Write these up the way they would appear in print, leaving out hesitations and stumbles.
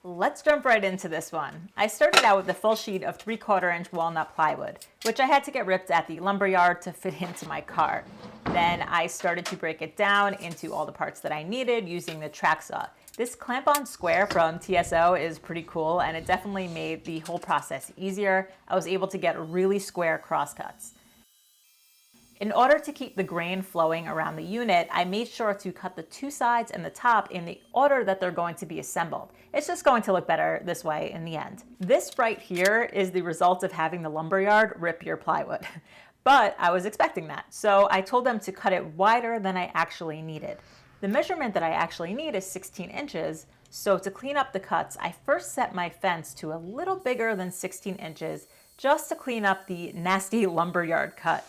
Let's jump right into this one. I started out with a full sheet of 3/4 inch walnut plywood, which I had to get ripped at the lumberyard to fit into my car. Then I started to break it down into all the parts that I needed using the Tracksaw. This clamp-on square from TSO is pretty cool, and it definitely made the whole process easier. I was able to get really square crosscuts. In order to keep the grain flowing around the unit, I made sure to cut the two sides and the top in the order that they're going to be assembled. It's just going to look better this way in the end. This right here is the result of having the lumberyard rip your plywood. But I was expecting that, so I told them to cut it wider than I actually needed. The measurement that I actually need is 16 inches, so to clean up the cuts, I first set my fence to a little bigger than 16 inches just to clean up the nasty lumberyard cut.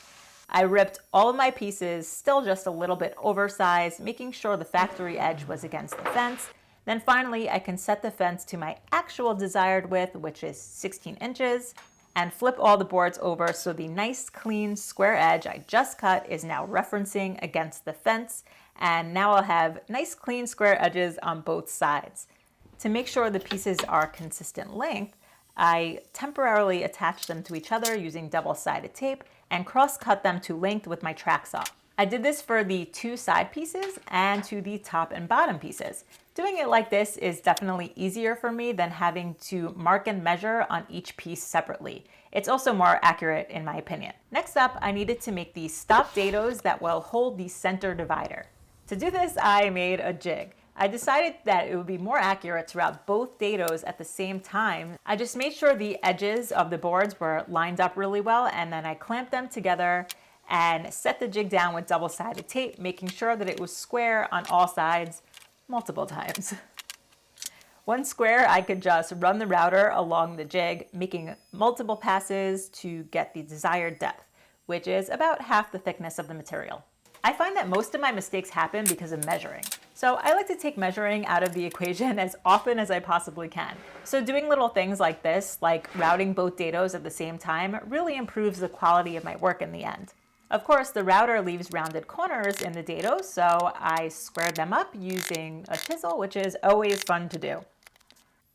I ripped all of my pieces, still just a little bit oversized, making sure the factory edge was against the fence. Then finally, I can set the fence to my actual desired width, which is 16 inches, and flip all the boards over so the nice, clean, square edge I just cut is now referencing against the fence, and now I'll have nice, clean, square edges on both sides. To make sure the pieces are consistent length, I temporarily attach them to each other using double-sided tape and cross-cut them to length with my Tracksaw. I did this for the two side pieces and to the top and bottom pieces. Doing it like this is definitely easier for me than having to mark and measure on each piece separately. It's also more accurate in my opinion. Next up, I needed to make these stop dados that will hold the center divider. To do this, I made a jig. I decided that it would be more accurate to route both dados at the same time. I just made sure the edges of the boards were lined up really well, and then I clamped them together and set the jig down with double-sided tape, making sure that it was square on all sides multiple times. Once square, I could just run the router along the jig, making multiple passes to get the desired depth, which is about half the thickness of the material. I find that most of my mistakes happen because of measuring. So I like to take measuring out of the equation as often as I possibly can. So doing little things like this, like routing both dados at the same time, really improves the quality of my work in the end. Of course, the router leaves rounded corners in the dados, so I squared them up using a chisel, which is always fun to do.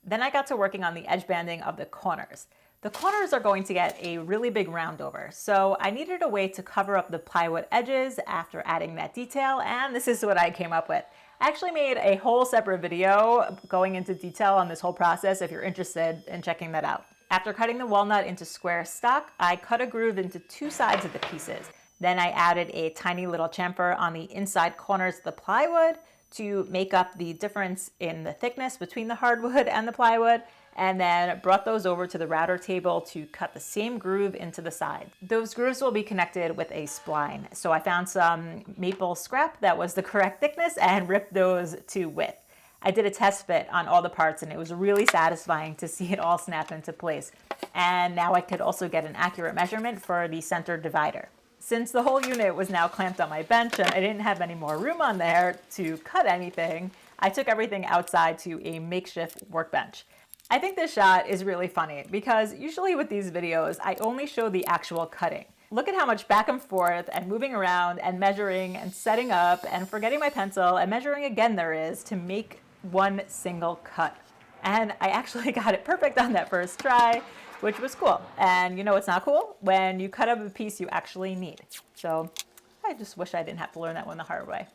Then I got to working on the edge banding of the corners. The corners are going to get a really big roundover, so I needed a way to cover up the plywood edges after adding that detail, and this is what I came up with. I actually made a whole separate video going into detail on this whole process if you're interested in checking that out. After cutting the walnut into square stock, I cut a groove into two sides of the pieces. Then I added a tiny little chamfer on the inside corners of the plywood to make up the difference in the thickness between the hardwood and the plywood, and then brought those over to the router table to cut the same groove into the side. Those grooves will be connected with a spline. So I found some maple scrap that was the correct thickness and ripped those to width. I did a test fit on all the parts and it was really satisfying to see it all snap into place. And now I could also get an accurate measurement for the center divider. Since the whole unit was now clamped on my bench and I didn't have any more room on there to cut anything, I took everything outside to a makeshift workbench. I think this shot is really funny because usually with these videos, I only show the actual cutting. Look at how much back and forth and moving around and measuring and setting up and forgetting my pencil and measuring again there is to make one single cut. And I actually got it perfect on that first try, which was cool. And you know what's not cool? When you cut up a piece you actually need. So I just wish I didn't have to learn that one the hard way.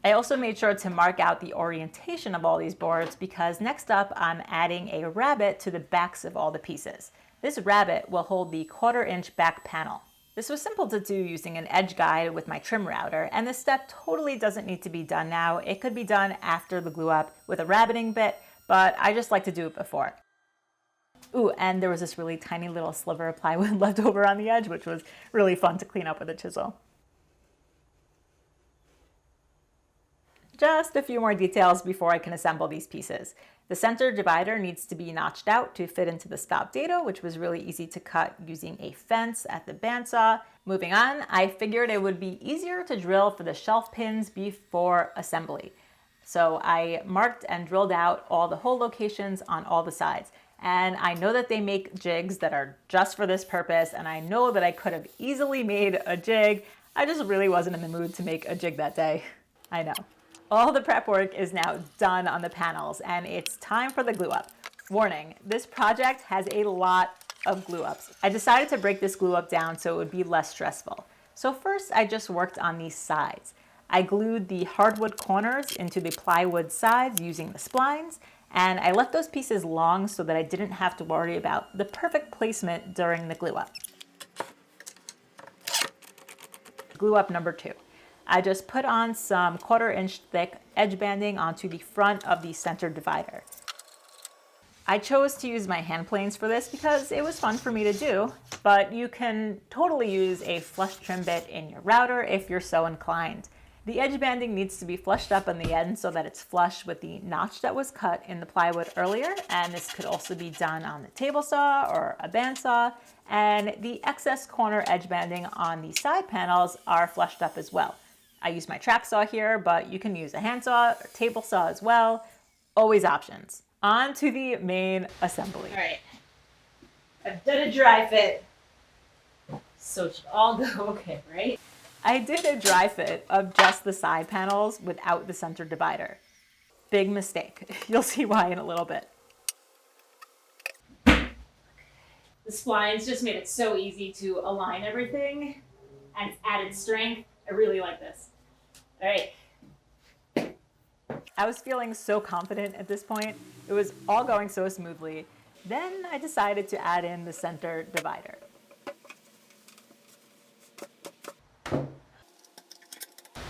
I also made sure to mark out the orientation of all these boards because next up I'm adding a rabbet to the backs of all the pieces. This rabbet will hold the 1/4 inch back panel. This was simple to do using an edge guide with my trim router, and this step totally doesn't need to be done now. It could be done after the glue up with a rabbeting bit, but I just like to do it before. Ooh, and there was this really tiny little sliver of plywood left over on the edge, which was really fun to clean up with a chisel. Just a few more details before I can assemble these pieces. The center divider needs to be notched out to fit into the stop dado, which was really easy to cut using a fence at the bandsaw. Moving on, I figured it would be easier to drill for the shelf pins before assembly. So I marked and drilled out all the hole locations on all the sides. And I know that they make jigs that are just for this purpose, and I know that I could have easily made a jig. I just really wasn't in the mood to make a jig that day. I know. All the prep work is now done on the panels and it's time for the glue up. Warning, this project has a lot of glue ups. I decided to break this glue up down so it would be less stressful. So first I just worked on these sides. I glued the hardwood corners into the plywood sides using the splines, and I left those pieces long so that I didn't have to worry about the perfect placement during the glue up. Glue up number 2. I just put on some 1/4 inch thick edge banding onto the front of the center divider. I chose to use my hand planes for this because it was fun for me to do, but you can totally use a flush trim bit in your router if you're so inclined. The edge banding needs to be flushed up on the end so that it's flush with the notch that was cut in the plywood earlier, and this could also be done on the table saw or a bandsaw, and the excess corner edge banding on the side panels are flushed up as well. I use my Tracksaw here, but you can use a handsaw or table saw as well. Always options. On to the main assembly. All right, I've done a dry fit, so it should all go okay, right? I did a dry fit of just the side panels without the center divider. Big mistake. You'll see why in a little bit. The splines just made it so easy to align everything, and it's added strength. I really like this. All right. I was feeling so confident at this point. It was all going so smoothly. Then I decided to add in the center divider.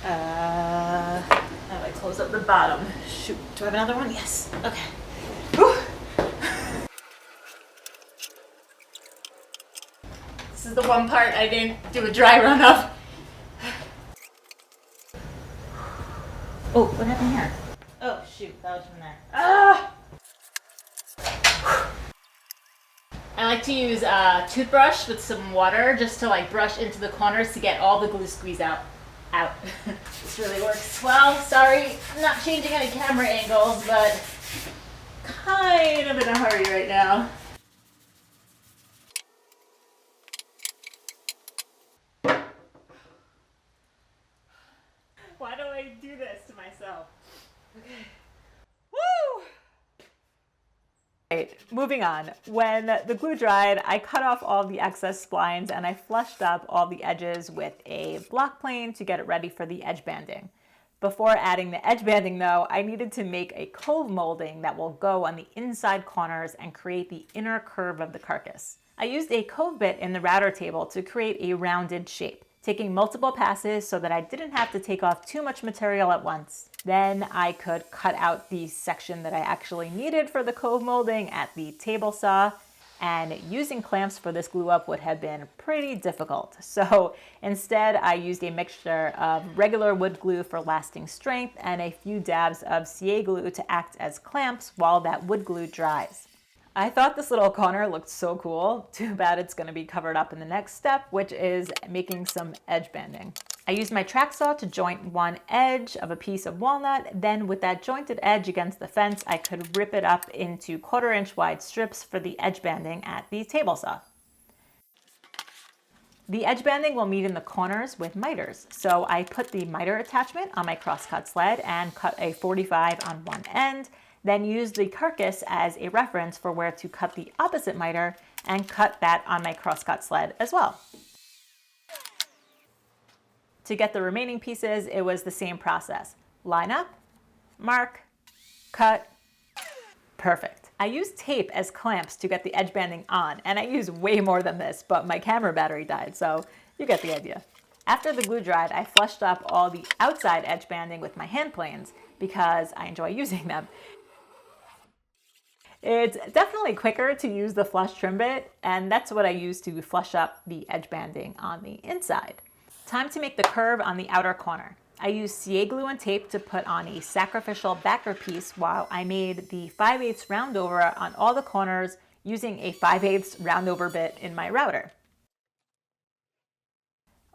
How do I close up the bottom? Shoot, do I have another one? Yes, okay. Whew. This is the one part I didn't do a dry run of. Oh, what happened here? Oh, shoot, that was from there. Ah! I like to use a toothbrush with some water just to like brush into the corners to get all the glue squeeze out. This really works well. Sorry, I'm not changing any camera angles, but kind of in a hurry right now. Why do I do this to myself? Okay. Woo! Right, moving on. When the glue dried, I cut off all the excess splines and I flushed up all the edges with a block plane to get it ready for the edge banding. Before adding the edge banding though, I needed to make a cove molding that will go on the inside corners and create the inner curve of the carcass. I used a Cove Bit in the router table to create a rounded shape, taking multiple passes so that I didn't have to take off too much material at once. Then I could cut out the section that I actually needed for the cove molding at the table saw, and using clamps for this glue up would have been pretty difficult. So instead I used a mixture of regular wood glue for lasting strength and a few dabs of CA glue to act as clamps while that wood glue dries. I thought this little corner looked so cool. Too bad it's going to be covered up in the next step, which is making some edge banding. I used my Tracksaw to joint one edge of a piece of walnut. Then with that jointed edge against the fence, I could rip it up into 1/4 inch wide strips for the edge banding at the table saw. The edge banding will meet in the corners with miters. So I put the miter attachment on my crosscut sled and cut a 45 on one end. Then use the carcass as a reference for where to cut the opposite miter and cut that on my crosscut sled as well. To get the remaining pieces, it was the same process. Line up, mark, cut, perfect. I used tape as clamps to get the edge banding on, and I used way more than this, but my camera battery died, so you get the idea. After the glue dried, I flushed up all the outside edge banding with my hand planes because I enjoy using them. It's definitely quicker to use the flush trim bit, and that's what I use to flush up the edge banding on the inside. Time to make the curve on the outer corner. I used CA glue and tape to put on a sacrificial backer piece while I made the 5/8 roundover on all the corners using a 5/8 roundover bit in my router.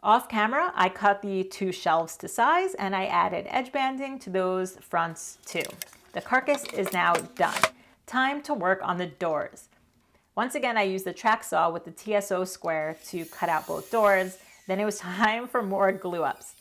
Off camera, I cut the two shelves to size and I added edge banding to those fronts too. The carcass is now done. Time to work on the doors. Once again, I used the Tracksaw with the TSO square to cut out both doors. Then it was time for more glue ups.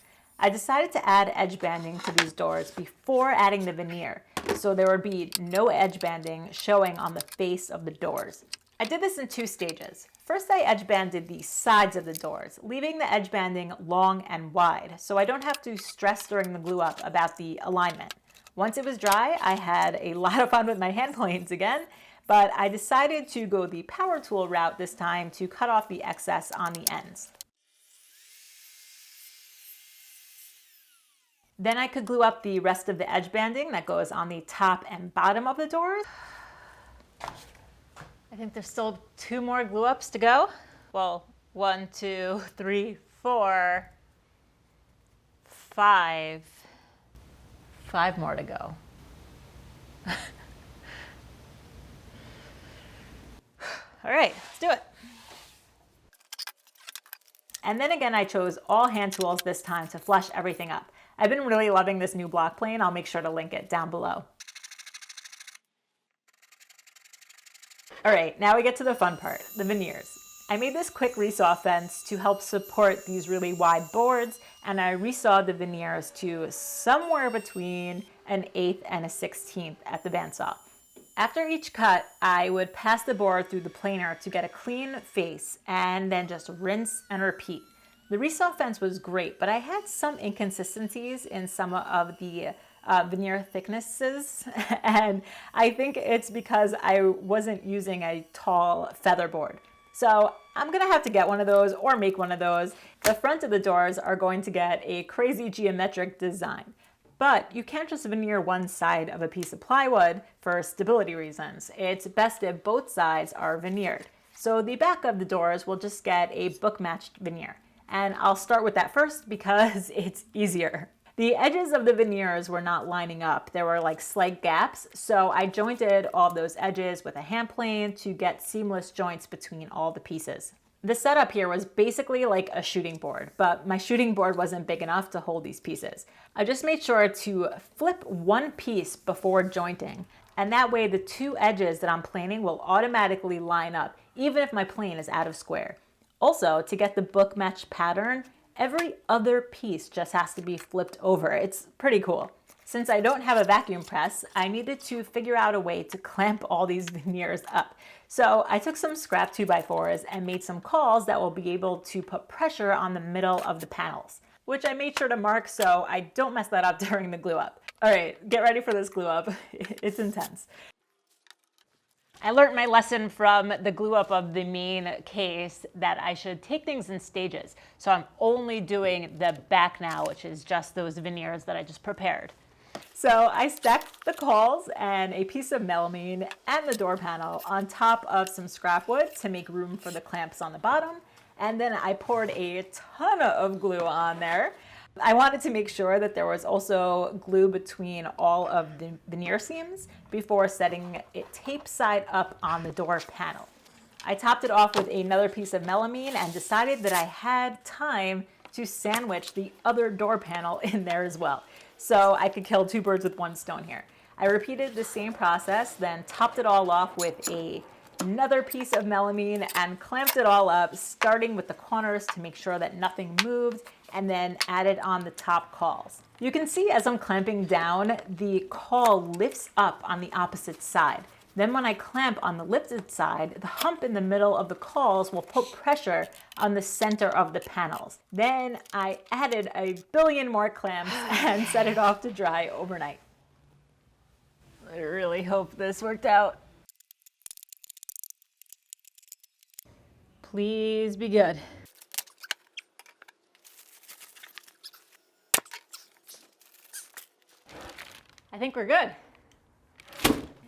I decided to add edge banding to these doors before adding the veneer, so there would be no edge banding showing on the face of the doors. I did this in 2 stages. First, I edge banded the sides of the doors, leaving the edge banding long and wide, so I don't have to stress during the glue up about the alignment. Once it was dry, I had a lot of fun with my hand planes again, but I decided to go the power tool route this time to cut off the excess on the ends. Then I could glue up the rest of the edge banding that goes on the top and bottom of the doors. I think there's still 2 more glue ups to go. Well, 1, 2, 3, 4, 5. 5 more to go. All right, let's do it. And then again, I chose all hand tools this time to flush everything up. I've been really loving this new block plane. I'll make sure to link it down below. All right, now we get to the fun part, the veneers. I made this quick resaw fence to help support these really wide boards, and I resawed the veneers to somewhere between an 1/8 and a 1/16 at the bandsaw. After each cut, I would pass the board through the planer to get a clean face and then just rinse and repeat. The resaw fence was great, but I had some inconsistencies in some of the veneer thicknesses, and I think it's because I wasn't using a tall feather board. So I'm gonna have to get one of those or make one of those. The front of the doors are going to get a crazy geometric design, but you can't just veneer one side of a piece of plywood for stability reasons. It's best if both sides are veneered. So the back of the doors will just get a book matched veneer. And I'll start with that first because it's easier. The edges of the veneers were not lining up. There were like slight gaps, so I jointed all those edges with a hand plane to get seamless joints between all the pieces. The setup here was basically like a shooting board, but my shooting board wasn't big enough to hold these pieces. I just made sure to flip one piece before jointing, and that way the 2 edges that I'm planing will automatically line up, even if my plane is out of square. Also, to get the book match pattern, every other piece just has to be flipped over. It's pretty cool. Since I don't have a vacuum press, I needed to figure out a way to clamp all these veneers up. So I took some scrap 2x4s and made some cawls that will be able to put pressure on the middle of the panels, which I made sure to mark so I don't mess that up during the glue up. All right, get ready for this glue up. It's intense. I learned my lesson from the glue up of the main case that I should take things in stages. So I'm only doing the back now, which is just those veneers that I just prepared. So I stacked the cawls and a piece of melamine and the door panel on top of some scrap wood to make room for the clamps on the bottom. And then I poured a ton of glue on there. I wanted to make sure that there was also glue between all of the veneer seams before setting it tape side up on the door panel. I topped it off with another piece of melamine and decided that I had time to sandwich the other door panel in there as well. So I could kill 2 birds with 1 stone here. I repeated the same process, then topped it all off with another piece of melamine and clamped it all up, starting with the corners to make sure that nothing moved, and then added on the top cawls. You can see as I'm clamping down, the cawl lifts up on the opposite side. Then when I clamp on the lifted side, the hump in the middle of the cawls will put pressure on the center of the panels. Then I added a billion more clamps and set it off to dry overnight. I really hope this worked out. Please be good. I think we're good.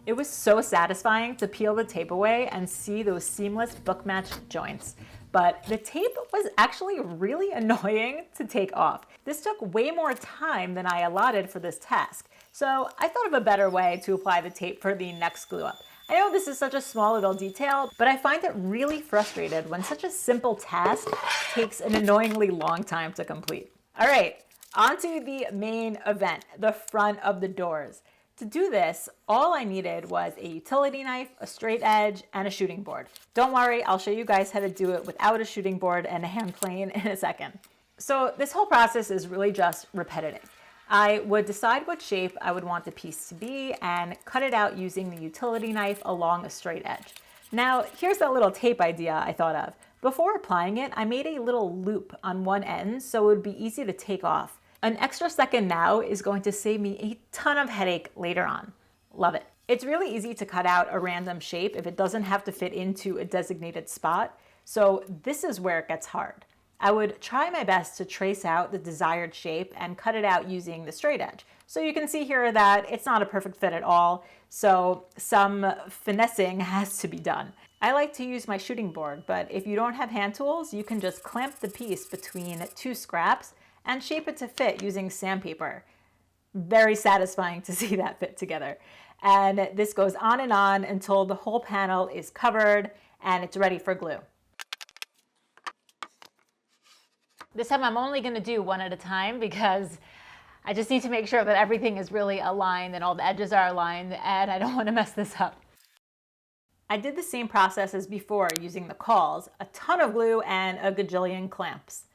It was so satisfying to peel the tape away and see those seamless book matched joints. But the tape was actually really annoying to take off. This took way more time than I allotted for this task. So I thought of a better way to apply the tape for the next glue up. I know this is such a small little detail, but I find it really frustrated when such a simple task takes an annoyingly long time to complete. All right, on to the main event, the front of the doors. To do this, all I needed was a utility knife, a straight edge, and a shooting board. Don't worry, I'll show you guys how to do it without a shooting board and a hand plane in a second. So this whole process is really just repetitive. I would decide what shape I would want the piece to be and cut it out using the utility knife along a straight edge. Now, here's that little tape idea I thought of. Before applying it, I made a little loop on one end so it would be easy to take off. An extra second now is going to save me a ton of headache later on. Love it. It's really easy to cut out a random shape if it doesn't have to fit into a designated spot. So this is where it gets hard. I would try my best to trace out the desired shape and cut it out using the straight edge. So you can see here that it's not a perfect fit at all, so some finessing has to be done. I like to use my shooting board, but if you don't have hand tools, you can just clamp the piece between two scraps and shape it to fit using sandpaper. Very satisfying to see that fit together. And this goes on until the whole panel is covered and it's ready for glue. This time I'm only going to do one at a time because I just need to make sure that everything is really aligned and all the edges are aligned, and I don't want to mess this up. I did the same process as before using the cauls, a ton of glue and a gajillion clamps.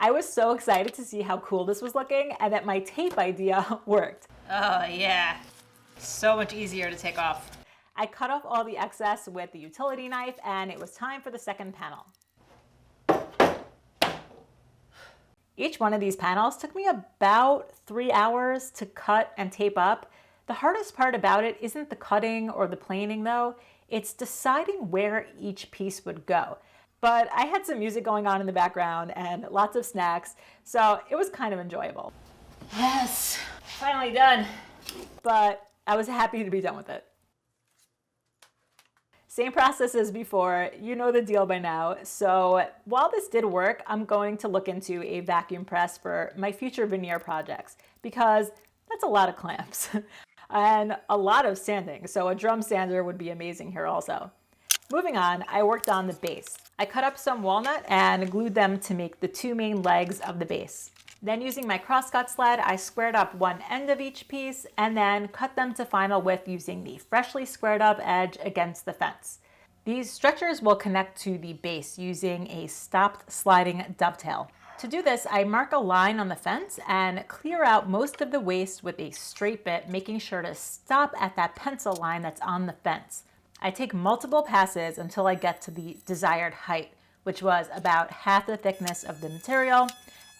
I was so excited to see how cool this was looking and that my tape idea worked. Oh yeah, so much easier to take off. I cut off all the excess with the utility knife and it was time for the second panel. Each one of these panels took me about 3 hours to cut and tape up. The hardest part about it isn't the cutting or the planing though, it's deciding where each piece would go. But I had some music going on in the background and lots of snacks, so it was kind of enjoyable. Yes, finally done. But I was happy to be done with it. Same process as before, you know the deal by now. So while this did work, I'm going to look into a vacuum press for my future veneer projects because that's a lot of clamps and a lot of sanding. So a drum sander would be amazing here also. Moving on, I worked on the base. I cut up some walnut and glued them to make the two main legs of the base. Then using my crosscut sled, I squared up one end of each piece and then cut them to final width using the freshly squared up edge against the fence. These stretchers will connect to the base using a stopped sliding dovetail. To do this, I mark a line on the fence and clear out most of the waste with a straight bit, making sure to stop at that pencil line that's on the fence. I take multiple passes until I get to the desired height, which was about half the thickness of the material,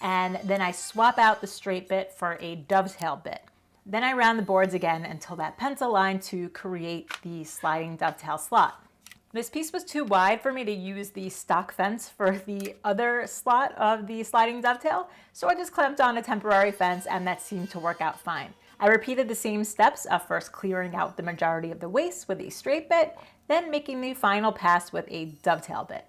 and then I swap out the straight bit for a dovetail bit. Then I round the boards again until that pencil line to create the sliding dovetail slot. This piece was too wide for me to use the stock fence for the other slot of the sliding dovetail, so I just clamped on a temporary fence and that seemed to work out fine. I repeated the same steps of first clearing out the majority of the waste with a straight bit, then making the final pass with a dovetail bit.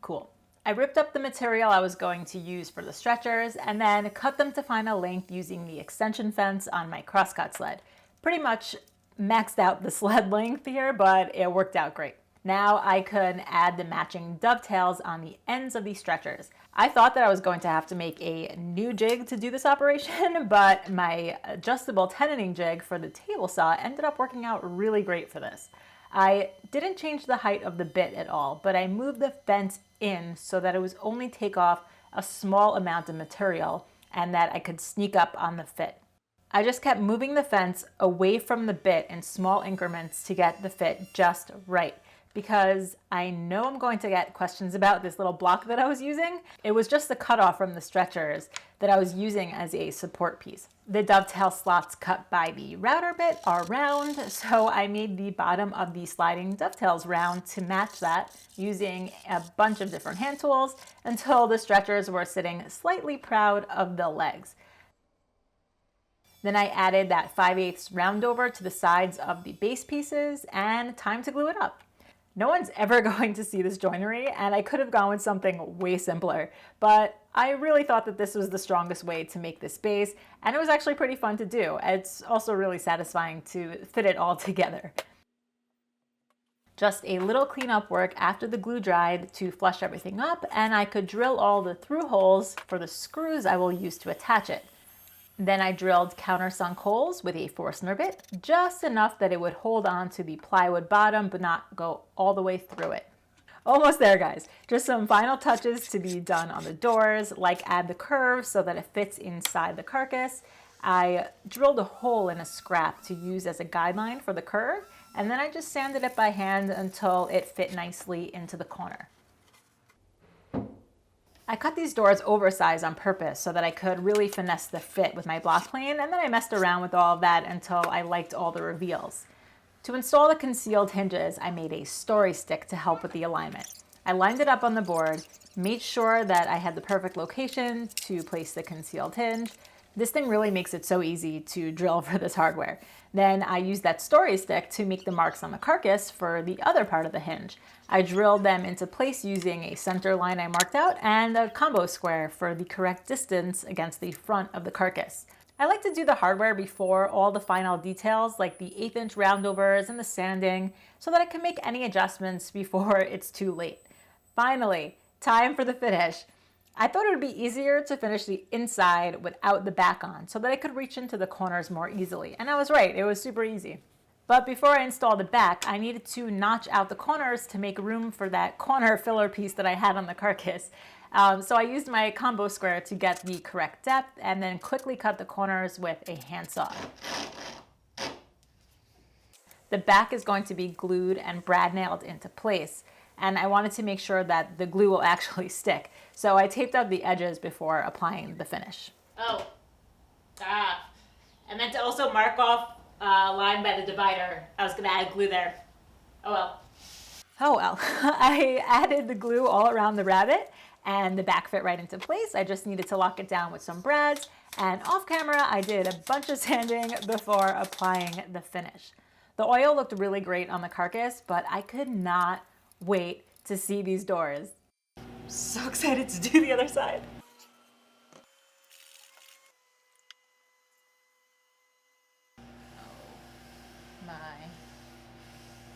Cool. I ripped up the material I was going to use for the stretchers and then cut them to final length using the extension fence on my crosscut sled. Pretty much maxed out the sled length here, but it worked out great. Now I could add the matching dovetails on the ends of these stretchers. I thought that I was going to have to make a new jig to do this operation, but my adjustable tenoning jig for the table saw ended up working out really great for this. I didn't change the height of the bit at all, but I moved the fence in so that it was only take off a small amount of material and that I could sneak up on the fit. I just kept moving the fence away from the bit in small increments to get the fit just right, because I know I'm going to get questions about this little block that I was using. It was just the cutoff from the stretchers that I was using as a support piece. The dovetail slots cut by the router bit are round, so I made the bottom of the sliding dovetails round to match that using a bunch of different hand tools until the stretchers were sitting slightly proud of the legs. Then I added that 5/8 roundover to the sides of the base pieces and time to glue it up. No one's ever going to see this joinery, and I could have gone with something way simpler, but I really thought that this was the strongest way to make this base, and it was actually pretty fun to do. It's also really satisfying to fit it all together. Just a little cleanup work after the glue dried to flush everything up, and I could drill all the through holes for the screws I will use to attach it. Then I drilled countersunk holes with a Forstner bit, just enough that it would hold on to the plywood bottom but not go all the way through it. Almost there, guys. Just some final touches to be done on the doors, like add the curve so that it fits inside the carcass. I drilled a hole in a scrap to use as a guideline for the curve, and then I just sanded it by hand until it fit nicely into the corner. I cut these doors oversized on purpose so that I could really finesse the fit with my block plane, and then I messed around with all of that until I liked all the reveals. To install the concealed hinges, I made a story stick to help with the alignment. I lined it up on the board, made sure that I had the perfect location to place the concealed hinge. This thing really makes it so easy to drill for this hardware. Then I used that story stick to make the marks on the carcass for the other part of the hinge. I drilled them into place using a center line I marked out and a combo square for the correct distance against the front of the carcass. I like to do the hardware before all the final details like the 1/8" roundovers and the sanding so that I can make any adjustments before it's too late. Finally, time for the finish. I thought it would be easier to finish the inside without the back on so that I could reach into the corners more easily. And I was right, it was super easy. But before I installed the back, I needed to notch out the corners to make room for that corner filler piece that I had on the carcass. So I used my combo square to get the correct depth and then quickly cut the corners with a handsaw. The back is going to be glued and brad nailed into place, and I wanted to make sure that the glue will actually stick. So I taped up the edges before applying the finish. I meant to also mark off a line by the divider. I was gonna add glue there. Oh well. Oh well. I added the glue all around the rabbet and the back fit right into place. I just needed to lock it down with some brads, and off camera I did a bunch of sanding before applying the finish. The oil looked really great on the carcass, but I could not wait to see these doors. So excited to do the other side. Oh my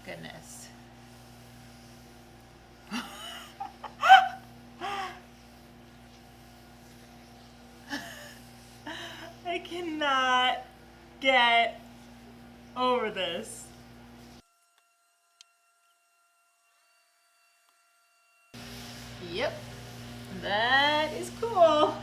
goodness. I cannot get over this. Yep, that is cool.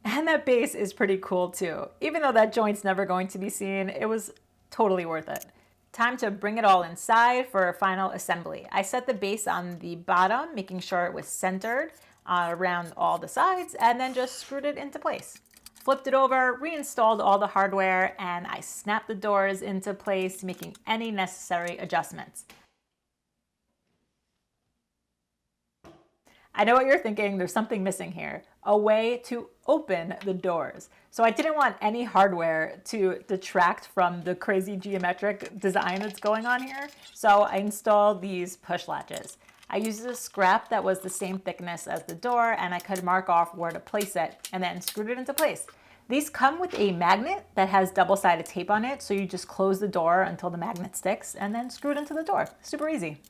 And that base is pretty cool too. Even though that joint's never going to be seen, it was totally worth it. Time to bring it all inside for final assembly. I set the base on the bottom, making sure it was centered around all the sides, and then just screwed it into place. Flipped it over, reinstalled all the hardware, and I snapped the doors into place, making any necessary adjustments. I know what you're thinking, there's something missing here. A way to open the doors. So I didn't want any hardware to detract from the crazy geometric design that's going on here. So I installed these push latches. I used a scrap that was the same thickness as the door, and I could mark off where to place it and then screwed it into place. These come with a magnet that has double-sided tape on it, so you just close the door until the magnet sticks and then screw it into the door. Super easy.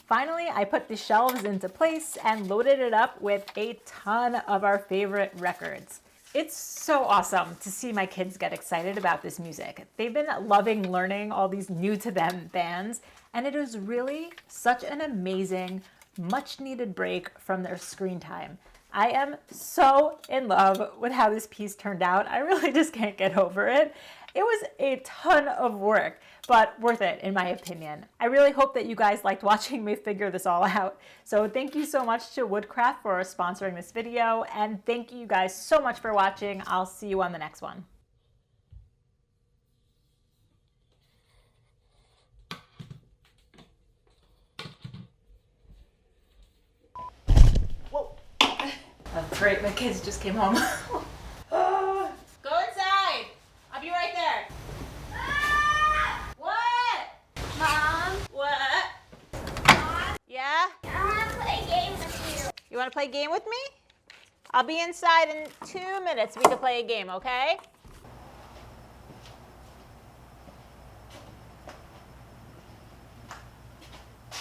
Finally, I put the shelves into place and loaded it up with a ton of our favorite records. It's so awesome to see my kids get excited about this music. They've been loving learning all these new to them bands, and it is really such an amazing, much needed break from their screen time. I am so in love with how this piece turned out. I really just can't get over it. It was a ton of work, but worth it in my opinion. I really hope that you guys liked watching me figure this all out. So thank you so much to WOODCRAFT for sponsoring this video, and thank you guys so much for watching. I'll see you on the next one. Whoa. Oh, great, my kids just came home. Go inside. I'll be right there. What? Mom, What? Yeah? I want to play a game with you. You want to play a game with me? I'll be inside in 2 minutes. We can play a game, okay?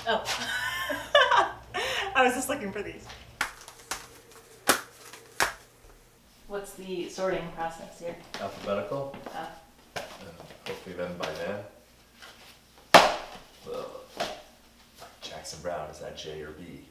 Oh. I was just looking for these. What's the sorting process here? Alphabetical. Oh. Hopefully then by then. Jackson Brown, is that J or B?